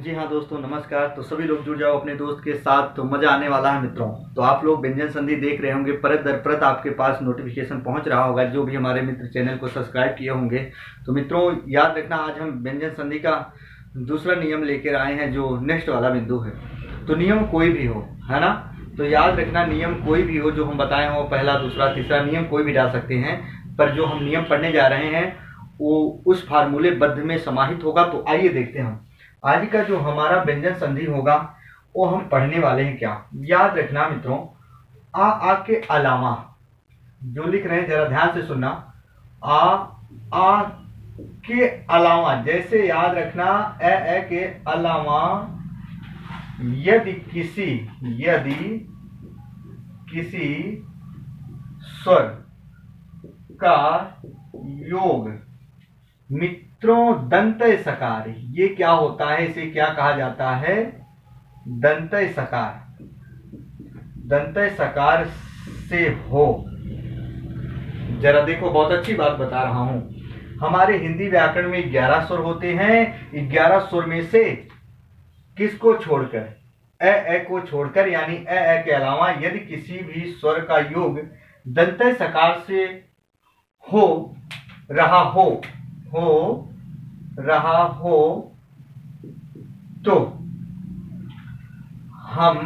जी हाँ दोस्तों, नमस्कार। तो सभी लोग जुड़ जाओ अपने दोस्त के साथ, तो मजा आने वाला है मित्रों। तो आप लोग व्यंजन संधि देख रहे होंगे, परत दर परत आपके पास नोटिफिकेशन पहुंच रहा होगा, जो भी हमारे मित्र चैनल को सब्सक्राइब किए होंगे। तो मित्रों याद रखना, आज हम व्यंजन संधि का दूसरा नियम लेकर आए हैं, जो नेक्स्ट वाला बिंदु है। तो नियम कोई भी हो, है ना, तो याद रखना नियम कोई भी हो जो हम बताए हो, पहला दूसरा तीसरा नियम कोई भी डाल सकते हैं, पर जो हम नियम पढ़ने जा रहे हैं वो उस फार्मूले बद्ध में समाहित होगा। तो आइए देखते हैं हम आज का जो हमारा व्यंजन संधि होगा वो हम पढ़ने वाले हैं। क्या याद रखना मित्रों, आ के अलावा, जो लिख रहे हैं जरा ध्यान से सुनना, आ के अलावा, जैसे याद रखना ए के अलावा यदि किसी स्वर का योग मित्रों दंतय सकार, ये क्या होता है, इसे क्या कहा जाता है, दंतय सकार, दंतय सकार से हो। जरा देखो, बहुत अच्छी बात बता रहा हूं। हमारे हिंदी व्याकरण में 11 स्वर होते हैं। 11 स्वर में से किसको छोड़कर, ए को छोड़कर, यानी ए के अलावा यदि किसी भी स्वर का योग दंतय सकार से हो रहा हो तो हम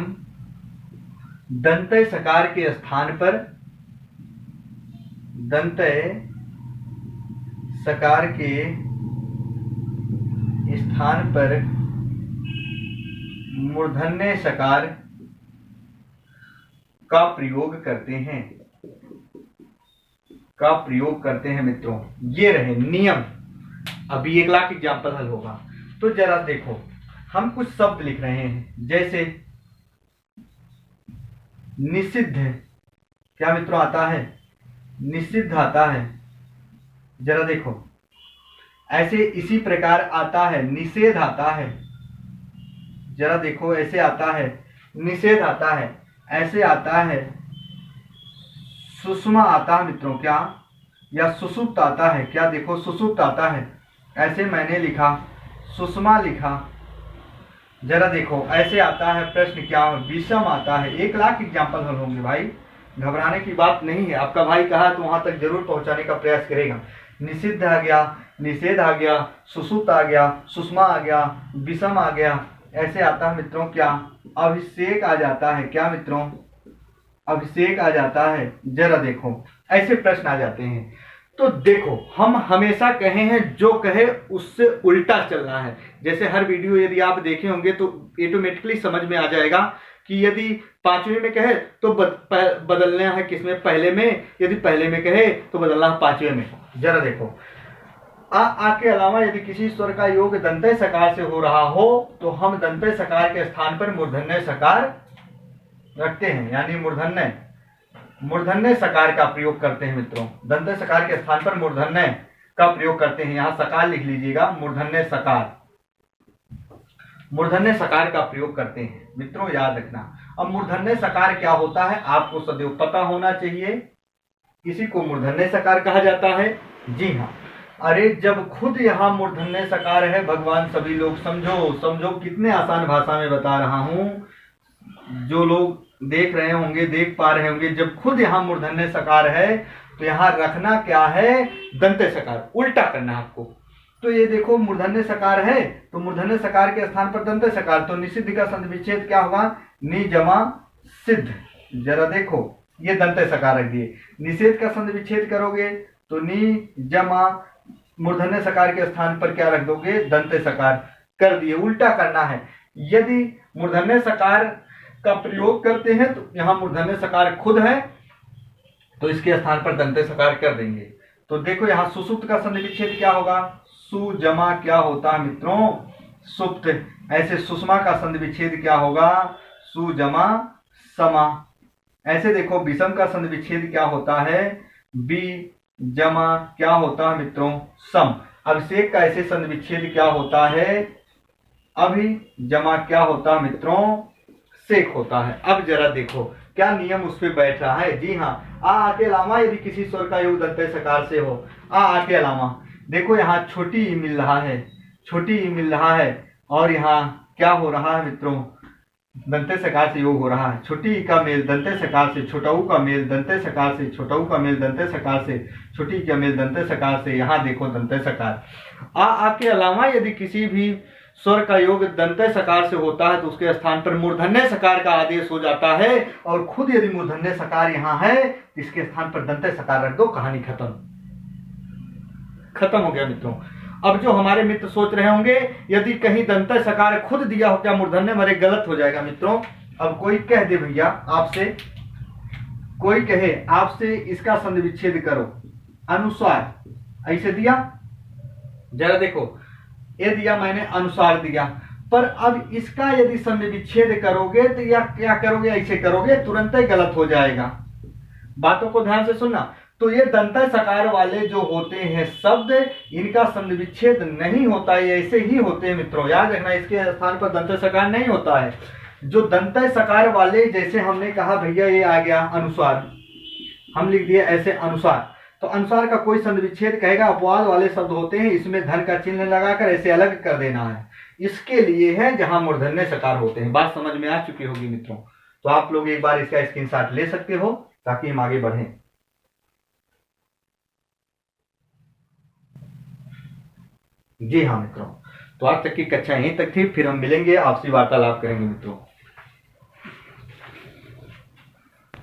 दंतय सकार के स्थान पर, दंतय सकार के स्थान पर मूर्धन्य सकार का प्रयोग करते हैं मित्रों। ये रहे नियम। अभी 1 लाख एग्जाम्पल हल होगा। तो जरा देखो, हम कुछ शब्द लिख रहे हैं, जैसे निषिद्ध, क्या मित्रों आता है, निषिद्ध आता है। जरा देखो, ऐसे इसी प्रकार आता है, निषेध आता है। जरा देखो, ऐसे आता है, निषेध आता है, ऐसे आता है, सुषमा आता है मित्रों, क्या, या सुषुप्त आता है, क्या, देखो सुषुप्त आता है, ऐसे मैंने लिखा, सुषमा लिखा। जरा देखो, ऐसे आता है प्रश्न, क्या, विषम आता है। 1 लाख एग्जाम्पल हल होंगे भाई, घबराने की बात नहीं है। आपका भाई कहा तो वहां तक जरूर पहुंचाने का प्रयास करेगा। निषिद्ध आ गया, निषेध आ गया, सुषुप्त आ गया, सुषमा आ गया, विषम आ गया। ऐसे आता है मित्रों, क्या, अभिषेक आ जाता है, क्या मित्रों, अभिषेक आ जाता है। जरा देखो, ऐसे प्रश्न आ जाते हैं। तो देखो, हम हमेशा कहे हैं जो कहे उससे उल्टा चलना है। जैसे हर वीडियो यदि आप देखे होंगे तो ऑटोमेटिकली समझ में आ जाएगा कि यदि 5वें में कहे तो बदलना है किसमें, पहले में, यदि पहले में कहे तो बदलना है 5वें में। जरा देखो, आ के अलावा यदि किसी स्वर का योग दंतय सकार से हो रहा हो तो हम दंतय सकार के स्थान पर मूर्धन्य सकार रखते हैं, यानी मूर्धन्य सकार का प्रयोग करते हैं मित्रों। दंतय सकार के स्थान पर मूर्धन्य का प्रयोग करते हैं। यहां सकार लिख लीजिएगा, मूर्धन्य सकार का प्रयोग करते हैं मित्रों, याद रखना। अब मूर्धन्य सकार क्या होता है आपको सदैव पता होना चाहिए। इसी को मूर्धन्य सकार कहा जाता है। जी हाँ, अरे जब खुद यहाँ मूर्धन्य सकार है, भगवान सभी लोग समझो कितने आसान भाषा में बता रहा हूं। जो लोग देख रहे होंगे, देख पा रहे होंगे, जब खुद यहाँ मूर्धन्य सकार है तो यहाँ रखना क्या है, दंतय सकार, उल्टा करना है आपको। तो ये देखो, मूर्धन्य सकार है तो मूर्धन्य सकार के स्थान पर दंतय सकार, तो निषिद्ध का संधि विच्छेद क्या होगा, नि जमा सिद्ध। जरा देखो, ये दंतय सकार रख दिए। निषेध का संधि विच्छेद करोगे तो नि जमा मूर्धन्य सकार के स्थान पर क्या रख दोगे, दंतय सकार कर दिए। उल्टा करना है। यदि मूर्धन्य सकार का प्रयोग करते हैं तो यहाँ मूर्धन्य सकार खुद है तो इसके स्थान पर दंतय सकार कर देंगे। तो देखो, यहाँ सुसुप्त का संधि विच्छेद क्या होगा, सु जमा क्या होता है मित्रों, सुप्त। ऐसे सुषमा का संधि विच्छेद क्या होगा, सु जमा समा। ऐसे देखो, विषम का संधि विच्छेद क्या होता है, बी जमा क्या होता है मित्रों, सम। अभिषेक का ऐसे संधि विच्छेद क्या होता है, अभी जमा क्या होता है मित्रों, सेक होता है। अब जरा देखो क्या नियम उस पर बैठ रहा है। जी हाँ, आ के अलावा यदि किसी स्वर का योग दंतय सकार से हो, आ के अलावा देखो यहाँ छोटी ई मिल रहा है, छोटी ई मिल रहा है, और यहाँ क्या हो रहा है मित्रों, दंते सकार से योग हो रहा है। छोटी ई का मेल दंते सकार से छोटा ऊ का मेल दंते सकार से छोटा ऊ का मेल दंते सकार से छोटी ई का मेल दंते सकार से। यहाँ देखो दंते सकार आ के अलावा यदि किसी भी स्वर का योग दंते सकार से होता है तो उसके स्थान पर मूर्धन्य सकार का आदेश हो जाता है, और खुद यदि मूर्धन्य सकार यहाँ है इसके स्थान पर दंते सकार रख दो, कहानी खत्म। खत्म हो गया मित्रों। अब जो हमारे मित्र सोच रहे होंगे यदि कहीं दंते सकार खुद दिया हो क्या मूर्धन्य मरे, गलत हो जाएगा मित्रों। अब कोई कह दे भैया आपसे, कोई कहे आपसे इसका संधि विच्छेद करो, अनुसार ऐसे दिया, जरा देखो ये दिया मैंने अनुसार दिया, पर अब इसका यदि संधि विच्छेद करोगे तो या क्या करोगे, ऐसे करोगे तुरंत ही गलत हो जाएगा। बातों को ध्यान से सुनना। तो ये दंत सकार वाले जो होते हैं शब्द, इनका संधि विच्छेद नहीं होता है, ऐसे ही होते हैं मित्रों, याद रखना। इसके स्थान पर दंत सकार नहीं होता है। जो दंत सकार वाले, जैसे हमने कहा भैया ये आ गया अनुसार, हम लिख दिए ऐसे अनुसार, तो अनुसार का कोई संधि विच्छेद कहेगा अपवाद वाले शब्द होते हैं, इसमें धन का चिन्ह लगाकर ऐसे अलग कर देना है। इसके लिए है जहां मूर्धन्य सकार होते हैं। बात समझ में आ चुकी होगी मित्रों। तो आप लोग एक बार इसका स्क्रीनशॉट ले सकते हो ताकि हम आगे बढ़ें। जी हाँ मित्रों, तो आज तक की कक्षा यहीं तक थी, फिर हम मिलेंगे, आपसी वार्तालाप करेंगे मित्रों।